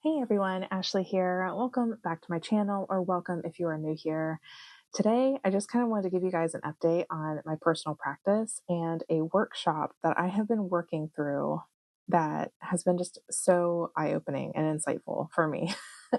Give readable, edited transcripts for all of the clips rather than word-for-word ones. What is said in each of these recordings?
Hey everyone, Ashley here. Welcome back to my channel, or welcome if you are new here. Today, I just kind of wanted to give you guys an update on my personal practice and a workshop that I have been working through that has been just so eye-opening and insightful for me.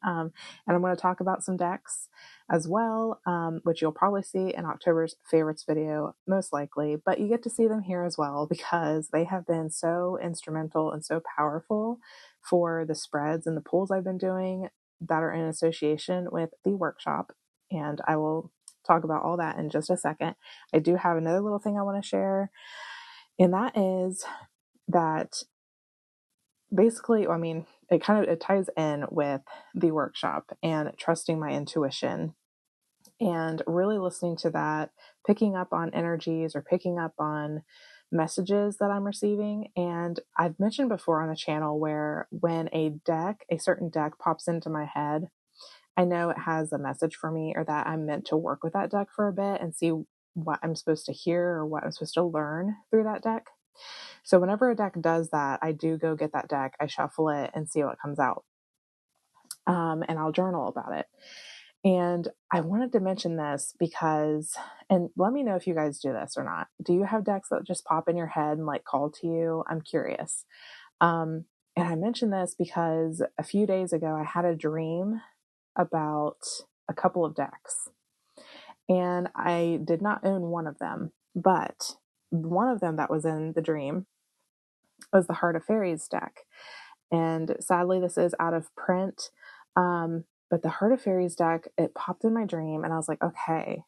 And I'm going to talk about some decks as well, which you'll probably see in October's favorites video, most likely, but you get to see them here as well because they have been so instrumental and so powerful for the spreads and the pulls I've been doing that are in association with the workshop. And I will talk about all that in just a second. I do have another little thing I want to share, and that is that basically, it ties in with the workshop and trusting my intuition and really listening to that, picking up on energies or picking up on messages that I'm receiving. And I've mentioned before on the channel where when a certain deck pops into my head, I know it has a message for me, or that I'm meant to work with that deck for a bit and see what I'm supposed to hear or what I'm supposed to learn through that deck. So whenever a deck does that, I do go get that deck, I shuffle it and see what comes out. And I'll journal about it. And I wanted to mention this because, and let me know if you guys do this or not. Do you have decks that just pop in your head and like call to you? I'm curious. And I mention this because a few days ago, I had a dream about a couple of decks, and I did not own one of them, but one of them that was in the dream was the Heart of Faeries deck. And sadly, this is out of print. But the Heart of Faeries deck, it popped in my dream, and I was like, okay.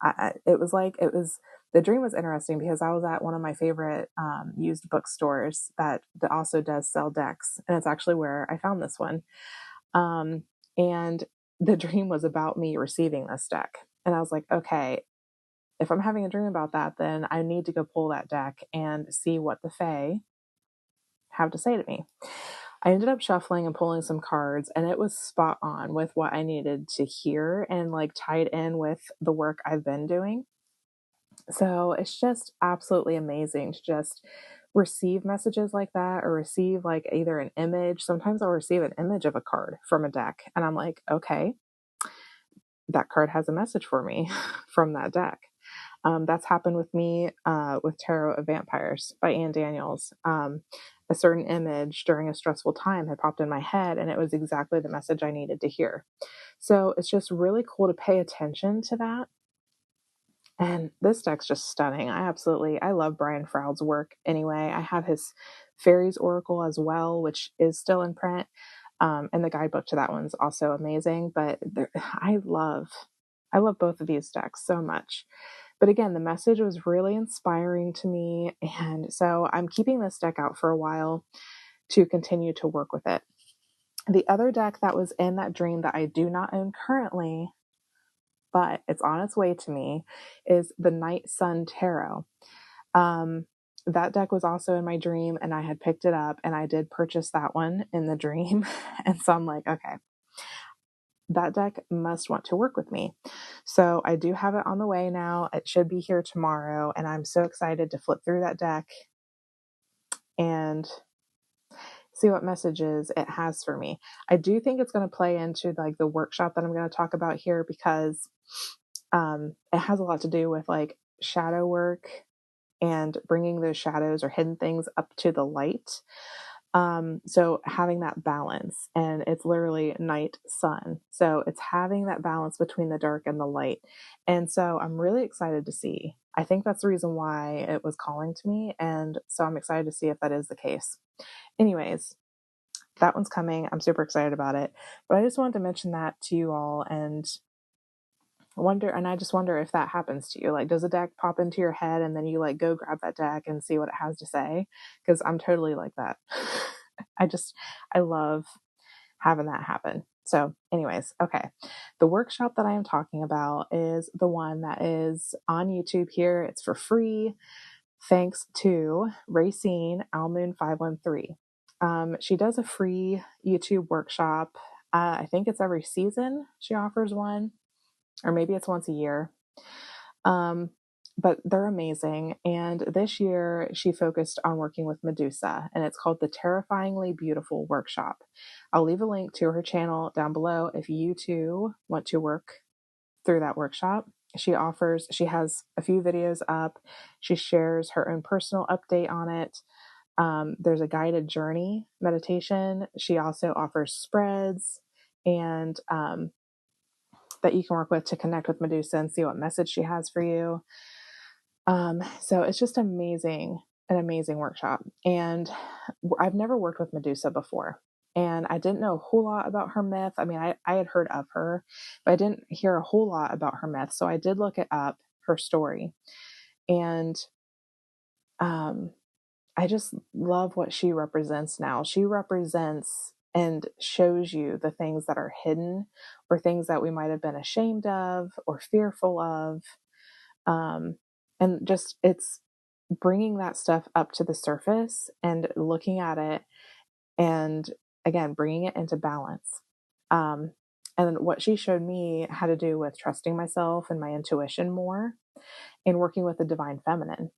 The dream was interesting because I was at one of my favorite used bookstores that also does sell decks, and it's actually where I found this one. And the dream was about me receiving this deck, and I was like, okay, if I'm having a dream about that, then I need to go pull that deck and see what the Fae have to say to me. I ended up shuffling and pulling some cards, and it was spot on with what I needed to hear and like tied in with the work I've been doing. So it's just absolutely amazing to just receive messages like that, or receive like either an image. Sometimes I'll receive an image of a card from a deck, and I'm like, okay, that card has a message for me from that deck. That's happened with me with Tarot of Vampyres by Anne Daniels. A certain image during a stressful time had popped in my head, and it was exactly the message I needed to hear. So it's just really cool to pay attention to that. And this deck's just stunning. I love Brian Froud's work anyway. I have his Faeries Oracle as well, which is still in print. And the guidebook to that one's also amazing. But I love both of these decks so much. But again, the message was really inspiring to me. And so I'm keeping this deck out for a while to continue to work with it. The other deck that was in that dream that I do not own currently, but it's on its way to me, is the Night Sun Tarot. That deck was also in my dream, and I had picked it up, and I did purchase that one in the dream. And so I'm like, okay, that deck must want to work with me. So I do have it on the way now. It should be here tomorrow, and I'm so excited to flip through that deck and see what messages it has for me. I do think it's going to play into like the workshop that I'm going to talk about here, because it has a lot to do with like shadow work and bringing those shadows or hidden things up to the light. So having that balance, and it's literally night sun. So it's having that balance between the dark and the light. And so I'm really excited to see. I think that's the reason why it was calling to me. And so I'm excited to see if that is the case. Anyways, that one's coming. I'm super excited about it. But I just wanted to mention that to you all, and I just wonder if that happens to you. Like, does a deck pop into your head and then you like go grab that deck and see what it has to say? Because I'm totally like that. I love having that happen. So anyways, okay. The workshop that I am talking about is the one that is on YouTube here. It's for free, thanks to Raecine Almoon 513. She does a free YouTube workshop. I think it's every season she offers one, or maybe it's once a year. but they're amazing. And this year she focused on working with Medusa, and it's called the Terrifyingly Beautiful Workshop. I'll leave a link to her channel down below if you too want to work through that workshop. She has a few videos up. She shares her own personal update on it. There's a guided journey meditation. She also offers spreads and that you can work with to connect with Medusa and see what message she has for you. So it's just an amazing workshop. And I've never worked with Medusa before. And I didn't know a whole lot about her myth. I mean, I had heard of her, but I didn't hear a whole lot about her myth. So I did look it up, her story. And I just love what she represents now. She represents and shows you the things that are hidden or things that we might have been ashamed of or fearful of. And just it's bringing that stuff up to the surface and looking at it and again, bringing it into balance. Um, and what she showed me had to do with trusting myself and my intuition more and working with the divine feminine.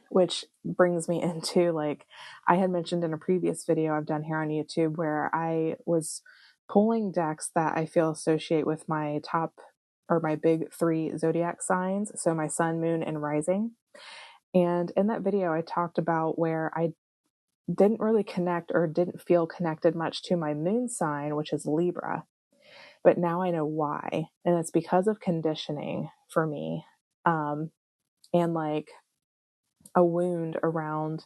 Which brings me into like I had mentioned in a previous video I've done here on YouTube where I was pulling decks that I feel associate with my top or my big 3 zodiac signs. So my sun, moon, and rising. And in that video, I talked about where I didn't really connect or didn't feel connected much to my moon sign, which is Libra. But now I know why. And it's because of conditioning for me. And like a wound around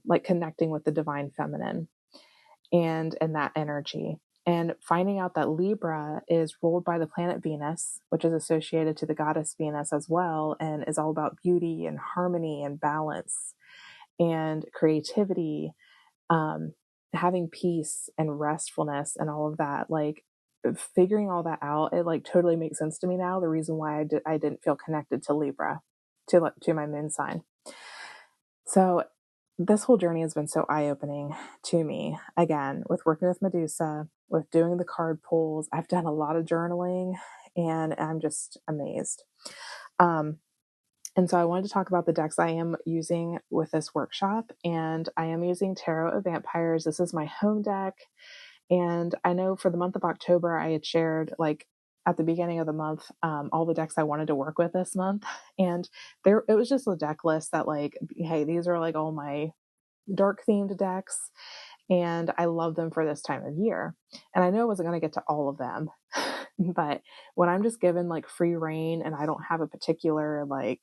like connecting with the divine feminine and that energy. And finding out that Libra is ruled by the planet Venus, which is associated to the goddess Venus as well, and is all about beauty and harmony and balance and creativity, having peace and restfulness and all of that. Like figuring all that out, it like totally makes sense to me now. The reason why I didn't feel connected to Libra, to my moon sign. So this whole journey has been so eye-opening to me. Again, with working with Medusa, with doing the card pulls, I've done a lot of journaling, and I'm just amazed. And so I wanted to talk about the decks I am using with this workshop, and I am using Tarot of Vampyres. This is my home deck, and I know for the month of October, I had shared like at the beginning of the month, all the decks I wanted to work with this month, and it was just a deck list that like, hey, these are like all my dark themed decks, and I love them for this time of year. And I know I wasn't going to get to all of them, but when I'm just given like free reign and I don't have a particular like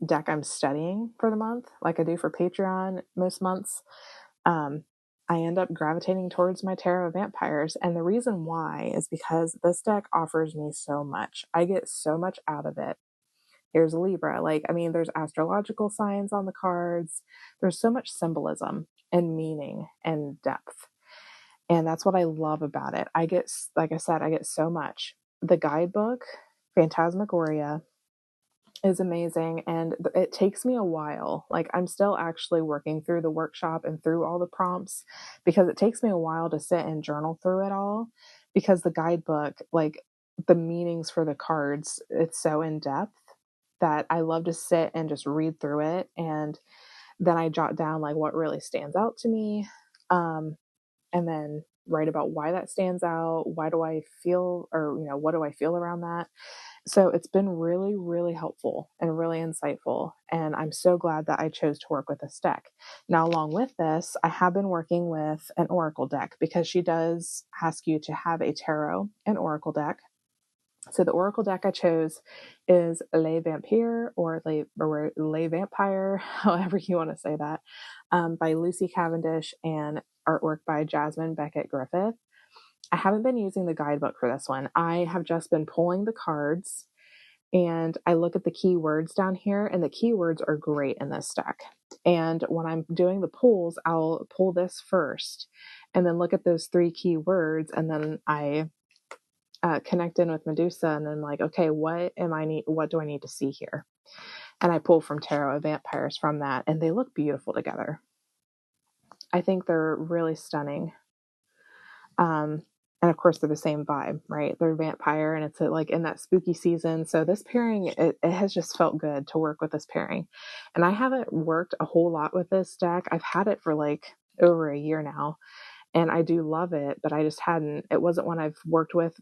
deck I'm studying for the month, like I do for Patreon most months, I end up gravitating towards my Tarot of Vampyres. And the reason why is because this deck offers me so much. I get so much out of it. Here's Libra. Like, I mean, there's astrological signs on the cards. There's so much symbolism and meaning and depth. And that's what I love about it. Like I said, I get so much. The guidebook, Phantasmagoria, is amazing, and it takes me a while. Like I'm still actually working through the workshop and through all the prompts because it takes me a while to sit and journal through it all, because the guidebook, like the meanings for the cards, it's so in depth that I love to sit and just read through it, and then I jot down like what really stands out to me, and then write about why that stands out. Why do I feel, or what do I feel around that? So it's been really, really helpful and really insightful. And I'm so glad that I chose to work with this deck. Now, along with this, I have been working with an oracle deck because she does ask you to have a tarot and oracle deck. So the oracle deck I chose is Les Vampires or Les Vampire, however you want to say that, by Lucy Cavendish and artwork by Jasmine Beckett Griffith. I haven't been using the guidebook for this one. I have just been pulling the cards, and I look at the keywords down here, and the keywords are great in this deck. And when I'm doing the pulls, I'll pull this first and then look at those 3 keywords, and then I connect in with Medusa, and then like, okay, what do I need to see here? And I pull from Tarot of Vampyres from that, and they look beautiful together. I think they're really stunning. And of course, they're the same vibe, right? They're vampire, and it's like in that spooky season. So this pairing, it has just felt good to work with this pairing. And I haven't worked a whole lot with this deck. I've had it for like over a year now, and I do love it, but I just hadn't. It wasn't one I've worked with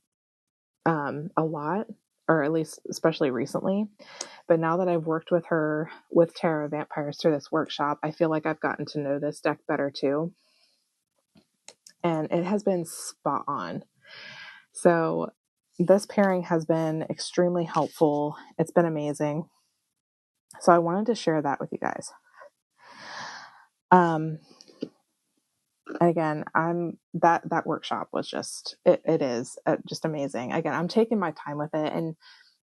a lot, or at least especially recently. But now that I've worked with her with Tarot Vampires through this workshop, I feel like I've gotten to know this deck better too. And it has been spot on. So this pairing has been extremely helpful. It's been amazing. So I wanted to share that with you guys. Again, that workshop was just, it is just amazing. Again, I'm taking my time with it. And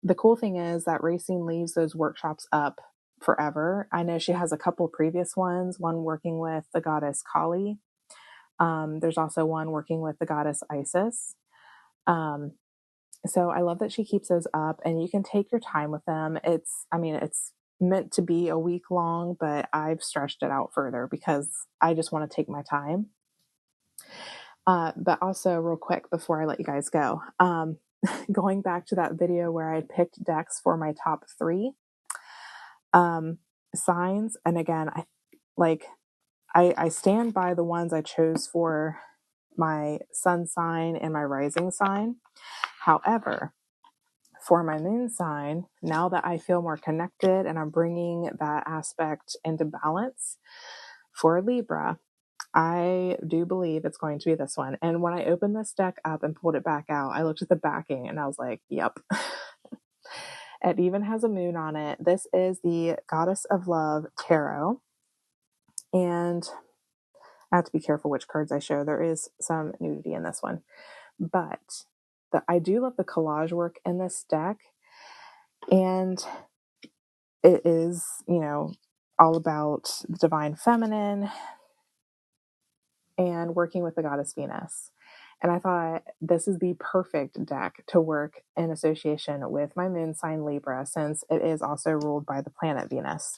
the cool thing is that Raecine leaves those workshops up forever. I know she has a couple previous ones, one working with the goddess Kali. There's also one working with the goddess Isis. So I love that she keeps those up, and you can take your time with them. It's meant to be a week long, but I've stretched it out further because I just want to take my time. But also real quick before I let you guys go, going back to that video where I picked decks for my top 3 signs. And again, I stand by the ones I chose for my sun sign and my rising sign. However, for my moon sign, now that I feel more connected and I'm bringing that aspect into balance for Libra, I do believe it's going to be this one. And when I opened this deck up and pulled it back out, I looked at the backing and I was like, yep. It even has a moon on it. This is the Goddess of Love Tarot. And I have to be careful which cards I show. There is some nudity in this one. But I do love the collage work in this deck. And it is, all about the divine feminine and working with the goddess Venus. And I thought this is the perfect deck to work in association with my moon sign Libra, since it is also ruled by the planet Venus.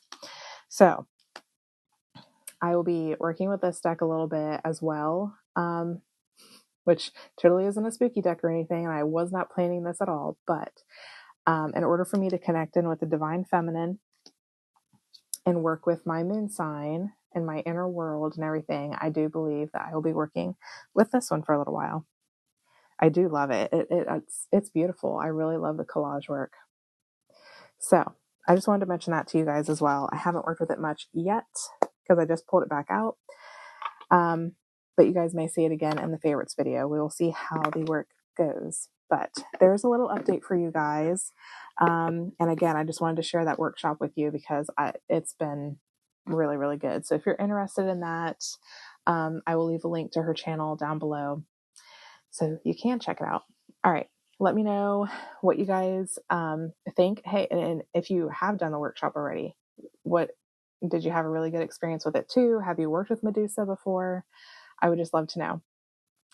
So I will be working with this deck a little bit as well, which totally isn't a spooky deck or anything. And I was not planning this at all. But in order for me to connect in with the divine feminine and work with my moon sign and my inner world and everything, I do believe that I will be working with this one for a little while. I do love it. It's beautiful. I really love the collage work. So I just wanted to mention that to you guys as well. I haven't worked with it much yet because I just pulled it back out. But you guys may see it again in the favorites video. We will see how the work goes. But there's a little update for you guys. And again, I just wanted to share that workshop with you because it's been really, really good. So if you're interested in that, I will leave a link to her channel down below so you can check it out. All right. Let me know what you guys think. Hey, and if you have done the workshop already, did you have a really good experience with it too? Have you worked with Medusa before? I would just love to know.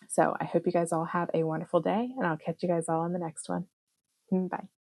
So I hope you guys all have a wonderful day, and I'll catch you guys all in the next one. Bye.